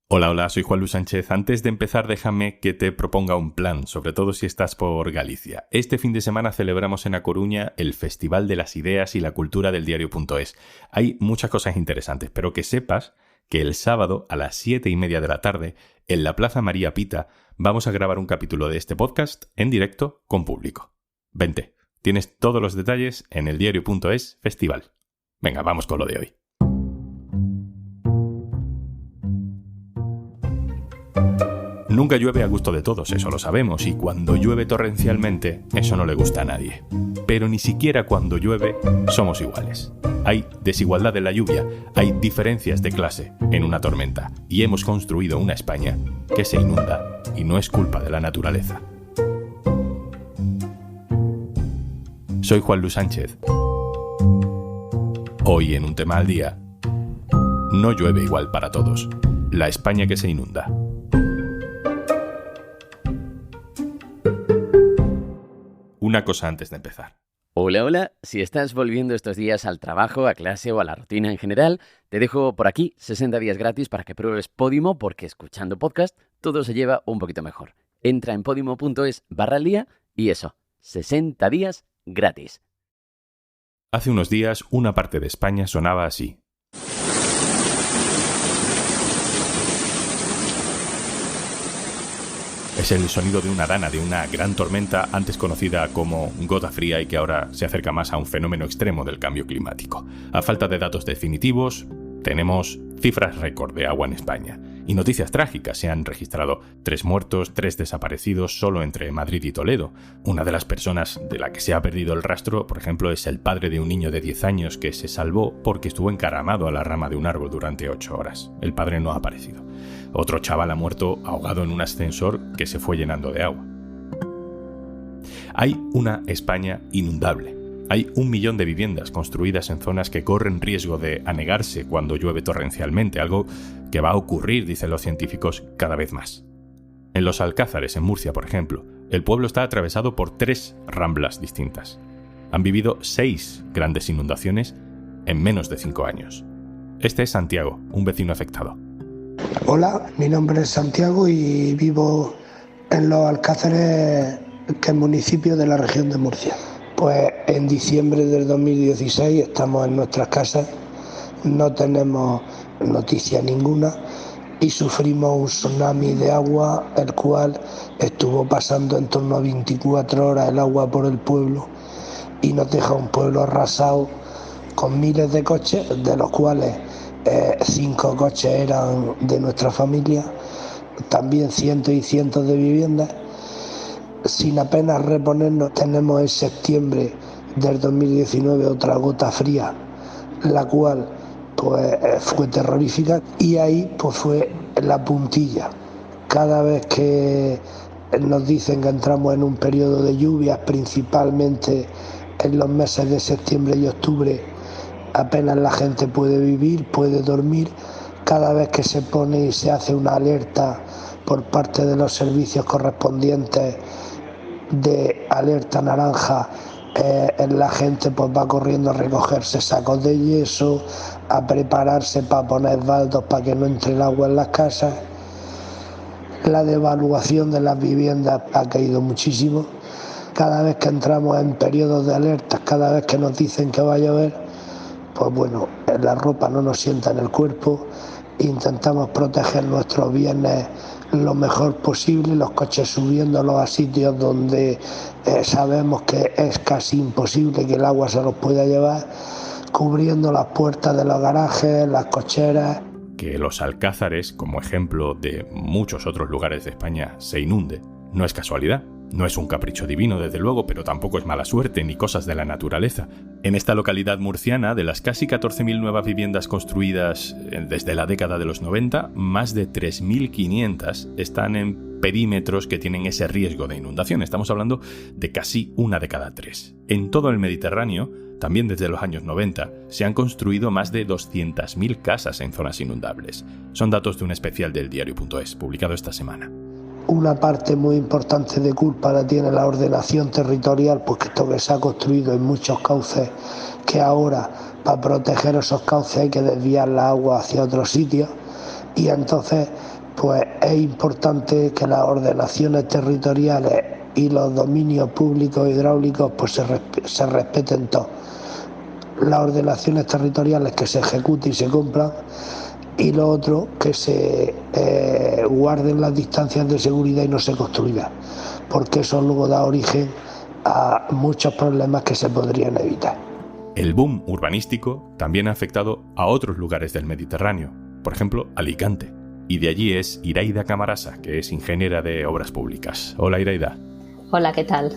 Hola, hola, soy Juan Luis Sánchez. Antes de empezar, déjame que te proponga un plan, sobre todo si estás por Galicia. Este fin de semana celebramos en A Coruña el Festival de las Ideas y la Cultura del Diario.es. Hay muchas cosas interesantes, pero que sepas que el sábado a las 7:30 de la tarde, en la Plaza María Pita, vamos a grabar un capítulo de este podcast en directo con público. Vente, tienes todos los detalles en el Diario.es Festival. Venga, vamos con lo de hoy. Nunca llueve a gusto de todos, eso lo sabemos, y cuando llueve torrencialmente, eso no le gusta a nadie. Pero ni siquiera cuando llueve somos iguales. Hay desigualdad en la lluvia, hay diferencias de clase en una tormenta, y hemos construido una España que se inunda, y no es culpa de la naturaleza. Soy Juan Luis Sánchez. Hoy en Un Tema al Día, no llueve igual para todos. La España que se inunda. Una cosa antes de empezar. Hola, si estás volviendo estos días al trabajo, a clase o a la rutina en general, te dejo por aquí 60 días gratis para que pruebes Podimo, porque escuchando podcast todo se lleva un poquito mejor. Entra en podimo.es/día y eso, 60 días gratis. Hace unos días una parte de España sonaba así. Es el sonido de una dana, de una gran tormenta antes conocida como gota fría y que ahora se acerca más a un fenómeno extremo del cambio climático. A falta de datos definitivos, tenemos cifras récord de agua en España. Y noticias trágicas. Se han registrado 3 muertos, 3 desaparecidos solo entre Madrid y Toledo. Una de las personas de la que se ha perdido el rastro, por ejemplo, es el padre de un niño de 10 años que se salvó porque estuvo encaramado a la rama de un árbol durante 8 horas. El padre no ha aparecido. Otro chaval ha muerto ahogado en un ascensor que se fue llenando de agua. Hay una España inundable. Hay 1 millón de viviendas construidas en zonas que corren riesgo de anegarse cuando llueve torrencialmente, algo que va a ocurrir, dicen los científicos, cada vez más. En Los Alcázares, en Murcia, por ejemplo, el pueblo está atravesado por 3 ramblas distintas. Han vivido 6 grandes inundaciones en menos de 5 años. Este es Santiago, un vecino afectado. Hola, mi nombre es Santiago y vivo en Los Alcázares, que es municipio de la región de Murcia. Pues en diciembre del 2016 estamos en nuestras casas, no tenemos noticia ninguna y sufrimos un tsunami de agua, el cual estuvo pasando en torno a 24 horas el agua por el pueblo y nos deja un pueblo arrasado con miles de coches, de los cuales 5 coches eran de nuestra familia, también cientos y cientos de viviendas. Sin apenas reponernos, tenemos en septiembre del 2019 otra gota fría, la cual pues fue terrorífica, y ahí pues fue la puntilla. Cada vez que nos dicen que entramos en un periodo de lluvias, principalmente en los meses de septiembre y octubre, apenas la gente puede vivir, puede dormir. Cada vez que se pone y se hace una alerta por parte de los servicios correspondientes de alerta naranja, la gente pues va corriendo a recogerse sacos de yeso, a prepararse para poner baldos para que no entre el agua en las casas. La devaluación de las viviendas ha caído muchísimo. Cada vez que entramos en periodos de alertas, cada vez que nos dicen que va a llover, pues bueno, la ropa no nos sienta en el cuerpo. Intentamos proteger nuestros bienes lo mejor posible, los coches subiéndolos a sitios donde sabemos que es casi imposible que el agua se los pueda llevar, cubriendo las puertas de los garajes, las cocheras. Que Los Alcázares, como ejemplo de muchos otros lugares de España, se inunde, no es casualidad. No es un capricho divino, desde luego, pero tampoco es mala suerte ni cosas de la naturaleza. En esta localidad murciana, de las casi 14.000 nuevas viviendas construidas desde la década de los 90, más de 3.500 están en perímetros que tienen ese riesgo de inundación. Estamos hablando de casi 1 de cada 3. En todo el Mediterráneo, también desde los años 90, se han construido más de 200.000 casas en zonas inundables. Son datos de un especial del Diario.es, publicado esta semana. Una parte muy importante de culpa la tiene la ordenación territorial, porque esto que se ha construido en muchos cauces, que ahora para proteger esos cauces hay que desviar la agua hacia otros sitios. y entonces pues es importante que las ordenaciones territoriales y los dominios públicos hidráulicos pues se respeten todos. Las ordenaciones territoriales que se ejecuten y se cumplan, y lo otro, que se guarden las distancias de seguridad y no se construya, porque eso luego da origen a muchos problemas que se podrían evitar. El boom urbanístico también ha afectado a otros lugares del Mediterráneo, por ejemplo, Alicante. Y de allí es Iraida Camarasa, que es ingeniera de obras públicas. Hola, Iraida. Hola, ¿qué tal?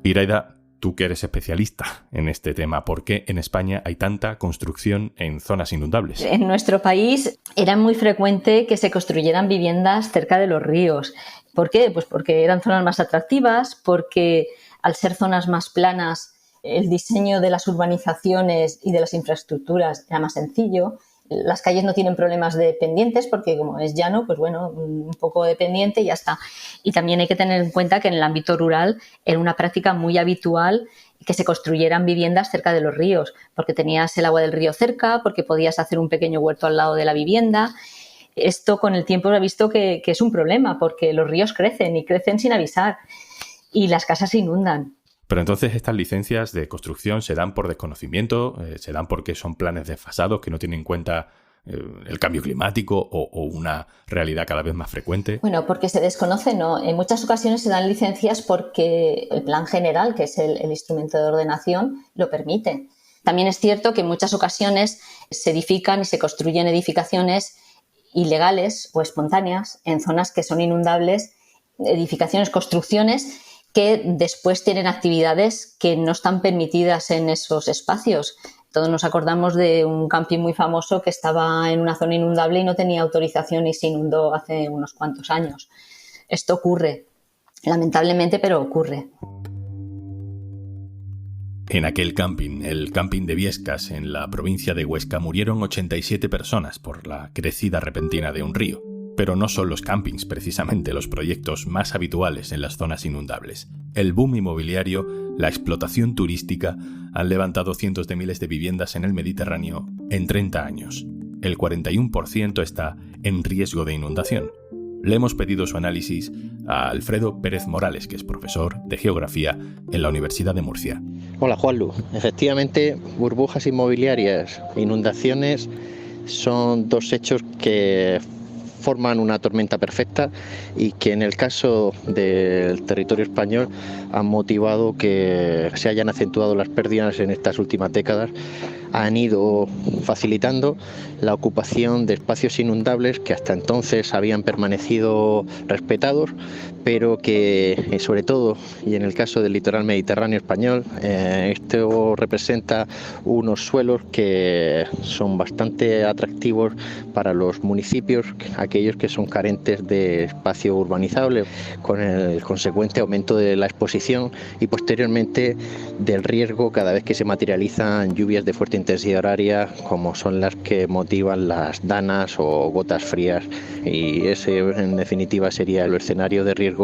Iraida, tú que eres especialista en este tema, ¿por qué en España hay tanta construcción en zonas inundables? En nuestro país era muy frecuente que se construyeran viviendas cerca de los ríos. ¿Por qué? Pues porque eran zonas más atractivas, porque al ser zonas más planas, el diseño de las urbanizaciones y de las infraestructuras era más sencillo. Las calles no tienen problemas de pendientes porque como es llano, pues bueno, un poco de pendiente y ya está. Y también hay que tener en cuenta que en el ámbito rural era una práctica muy habitual que se construyeran viviendas cerca de los ríos, porque tenías el agua del río cerca, porque podías hacer un pequeño huerto al lado de la vivienda. Esto con el tiempo se ha visto que es un problema porque los ríos crecen y crecen sin avisar y las casas se inundan. Pero entonces estas licencias de construcción se dan por desconocimiento, se dan porque son planes desfasados que no tienen en cuenta el cambio climático o una realidad cada vez más frecuente. Bueno, porque se desconoce, no. En muchas ocasiones se dan licencias porque el plan general, que es el instrumento de ordenación, lo permite. También es cierto que en muchas ocasiones se edifican y se construyen edificaciones ilegales o espontáneas en zonas que son inundables, edificaciones, construcciones que después tienen actividades que no están permitidas en esos espacios. Todos nos acordamos de un camping muy famoso que estaba en una zona inundable y no tenía autorización y se inundó hace unos cuantos años. Esto ocurre, lamentablemente, pero ocurre. En aquel camping, el camping de Viescas, en la provincia de Huesca, murieron 87 personas por la crecida repentina de un río. Pero no son los campings, precisamente, los proyectos más habituales en las zonas inundables. El boom inmobiliario, la explotación turística, han levantado cientos de miles de viviendas en el Mediterráneo en 30 años. El 41% está en riesgo de inundación. Le hemos pedido su análisis a Alfredo Pérez Morales, que es profesor de Geografía en la Universidad de Murcia. Hola, Juanlu. Efectivamente, burbujas inmobiliarias e inundaciones son dos hechos que forman una tormenta perfecta y que en el caso del territorio español han motivado que se hayan acentuado las pérdidas en estas últimas décadas. Han ido facilitando la ocupación de espacios inundables que hasta entonces habían permanecido respetados, pero que sobre todo, y en el caso del litoral mediterráneo español, esto representa unos suelos que son bastante atractivos para los municipios, aquellos que son carentes de espacio urbanizable, con el consecuente aumento de la exposición y posteriormente del riesgo cada vez que se materializan lluvias de fuerte intensidad horaria, como son las que motivan las danas o gotas frías, y ese en definitiva sería el escenario de riesgo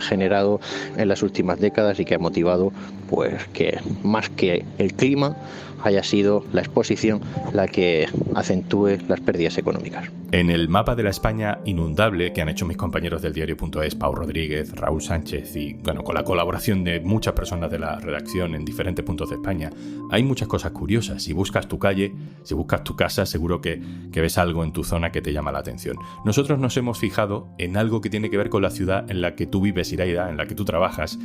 generado en las últimas décadas y que ha motivado pues que más que el clima haya sido la exposición la que acentúe las pérdidas económicas. En el mapa de la España inundable que han hecho mis compañeros del diario.es, Pau Rodríguez, Raúl Sánchez y con la colaboración de muchas personas de la redacción en diferentes puntos de España, hay muchas cosas curiosas. Si buscas tu calle, si buscas tu casa, seguro que ves algo en tu zona que te llama la atención. Nosotros nos hemos fijado en algo que tiene que ver con la ciudad en la que tú vives, Iraida, en la que tú trabajas,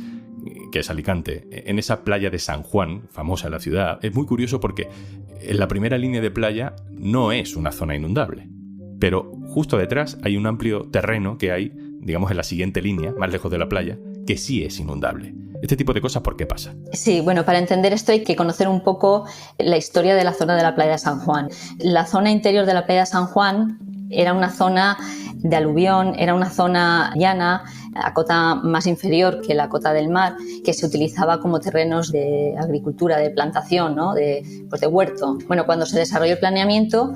que es Alicante, en esa playa de San Juan, famosa en la ciudad. Es muy curioso porque en la primera línea de playa no es una zona inundable, pero justo detrás hay un amplio terreno que hay, digamos, en la siguiente línea, más lejos de la playa, que sí es inundable. Este tipo de cosas, ¿por qué pasa? Sí, bueno, para entender esto hay que conocer un poco la historia de la zona de la playa de San Juan. La zona interior de la playa de San Juan era una zona de aluvión, era una zona llana, a cota más inferior que la cota del mar, que se utilizaba como terrenos de agricultura, de plantación, ¿no? de huerto. Bueno, cuando se desarrolló el planeamiento,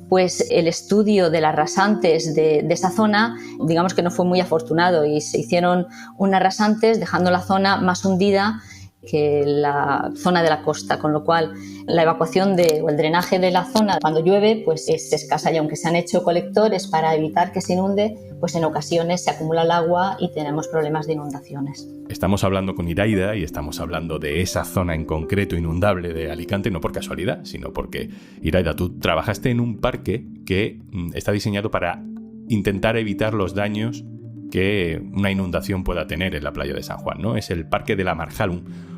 pues el estudio de las rasantes de esa zona, digamos que no fue muy afortunado y se hicieron unas rasantes dejando la zona más hundida que la zona de la costa, con lo cual la evacuación o el drenaje de la zona cuando llueve pues es escasa, y aunque se han hecho colectores para evitar que se inunde, pues en ocasiones se acumula el agua y tenemos problemas de inundaciones. Estamos hablando con Iraida y estamos hablando de esa zona en concreto inundable de Alicante, no por casualidad, sino porque, Iraida, tú trabajaste en un parque que está diseñado para intentar evitar los daños que una inundación pueda tener en la playa de San Juan, ¿no? Es el Parque de la Marjal,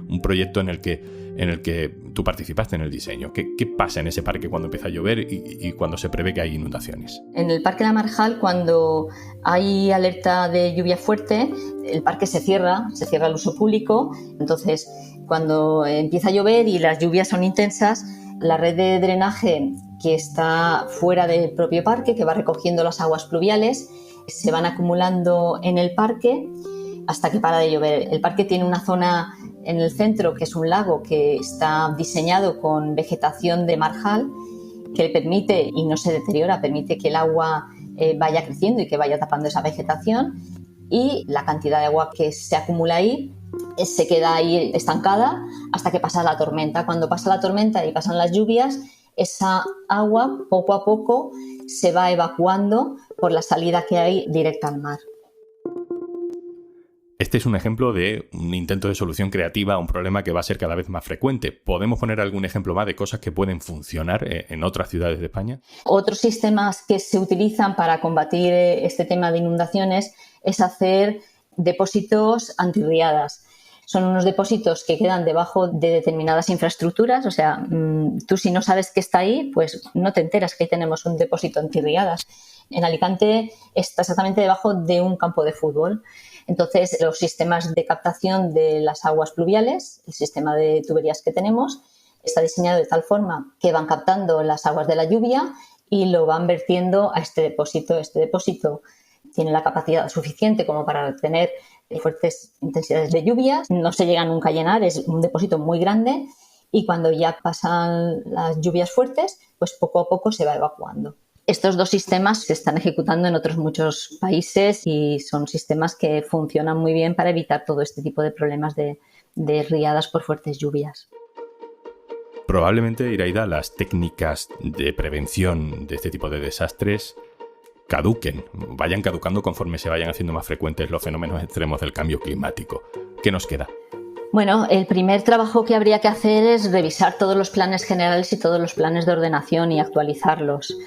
un proyecto en el que tú participaste en el diseño. ¿Qué pasa en ese parque cuando empieza a llover y cuando se prevé que hay inundaciones? En el Parque de la Marjal, cuando hay alerta de lluvia fuerte, el parque se cierra al uso público. Entonces, cuando empieza a llover y las lluvias son intensas, la red de drenaje que está fuera del propio parque, que va recogiendo las aguas pluviales, se van acumulando en el parque hasta que para de llover. El parque tiene una zona en el centro que es un lago que está diseñado con vegetación de marjal que le permite, y no se deteriora, permite que el agua vaya creciendo y que vaya tapando esa vegetación, y la cantidad de agua que se acumula ahí se queda ahí estancada hasta que pasa la tormenta. Cuando pasa la tormenta y pasan las lluvias, esa agua poco a poco se va evacuando por la salida que hay directa al mar. Este es un ejemplo de un intento de solución creativa a un problema que va a ser cada vez más frecuente. ¿Podemos poner algún ejemplo más de cosas que pueden funcionar en otras ciudades de España? Otros sistemas que se utilizan para combatir este tema de inundaciones es hacer depósitos antirriadas. Son unos depósitos que quedan debajo de determinadas infraestructuras, o sea, tú si no sabes que está ahí, pues no te enteras que ahí tenemos un depósito antirriadas. En Alicante está exactamente debajo de un campo de fútbol. Entonces, los sistemas de captación de las aguas pluviales, el sistema de tuberías que tenemos, está diseñado de tal forma que van captando las aguas de la lluvia y lo van vertiendo a este depósito. Este depósito tiene la capacidad suficiente como para tener fuertes intensidades de lluvias, no se llega nunca a llenar, es un depósito muy grande, y cuando ya pasan las lluvias fuertes, pues poco a poco se va evacuando. Estos dos sistemas se están ejecutando en otros muchos países y son sistemas que funcionan muy bien para evitar todo este tipo de problemas de riadas por fuertes lluvias. Probablemente, Iraida, las técnicas de prevención de este tipo de desastres vayan caducando conforme se vayan haciendo más frecuentes los fenómenos extremos del cambio climático. ¿Qué nos queda? Bueno, el primer trabajo que habría que hacer es revisar todos los planes generales y todos los planes de ordenación y actualizarlos.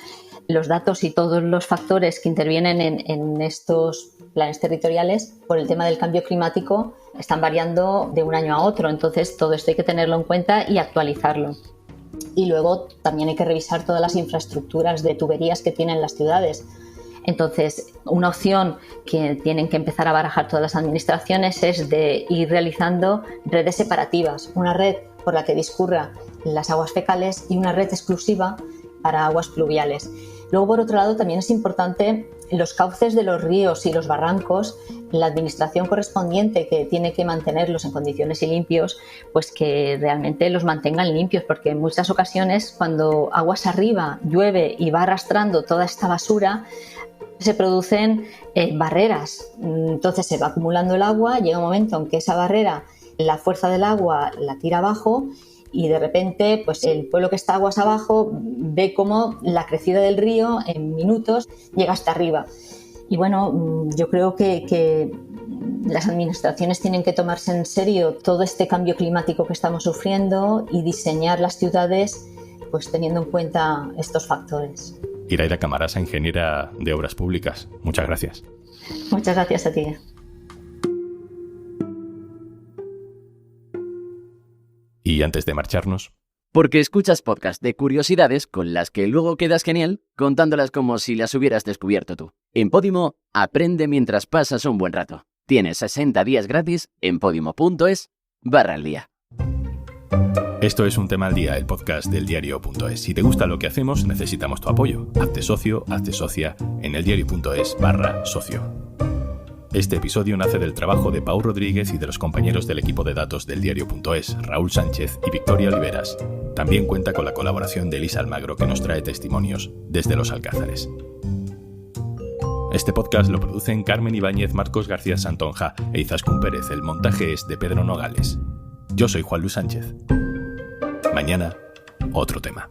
Los datos y todos los factores que intervienen en estos planes territoriales por el tema del cambio climático están variando de un año a otro, entonces todo esto hay que tenerlo en cuenta y actualizarlo. Y luego también hay que revisar todas las infraestructuras de tuberías que tienen las ciudades. Entonces, una opción que tienen que empezar a barajar todas las administraciones es de ir realizando redes separativas, una red por la que discurra las aguas fecales y una red exclusiva para aguas pluviales. Luego, por otro lado, también es importante los cauces de los ríos y los barrancos, la administración correspondiente que tiene que mantenerlos en condiciones y limpios, pues que realmente los mantengan limpios, porque en muchas ocasiones cuando aguas arriba llueve y va arrastrando toda esta basura, se producen barreras. Entonces se va acumulando el agua, llega un momento en que esa barrera, la fuerza del agua la tira abajo, y de repente pues el pueblo que está aguas abajo ve cómo la crecida del río en minutos llega hasta arriba. Y bueno, yo creo que las administraciones tienen que tomarse en serio todo este cambio climático que estamos sufriendo y diseñar las ciudades pues teniendo en cuenta estos factores. Iraida Camarasa, ingeniera de Obras Públicas. Muchas gracias. Muchas gracias a ti. Y antes de marcharnos... Porque escuchas podcast de curiosidades con las que luego quedas genial contándolas como si las hubieras descubierto tú. En Podimo, aprende mientras pasas un buen rato. Tienes 60 días gratis en podimo.es/al-día. Esto es Un Tema al Día, el podcast del diario.es. Si te gusta lo que hacemos, necesitamos tu apoyo. Hazte socio, hazte socia en eldiario.es/socio. Este episodio nace del trabajo de Pau Rodríguez y de los compañeros del equipo de datos del diario.es, Raúl Sánchez y Victoria Oliveras. También cuenta con la colaboración de Elisa Almagro, que nos trae testimonios desde Los Alcázares. Este podcast lo producen Carmen Ibáñez, Marcos García Santonja e Izaskun Pérez. El montaje es de Pedro Nogales. Yo soy Juan Luis Sánchez. Mañana, otro tema.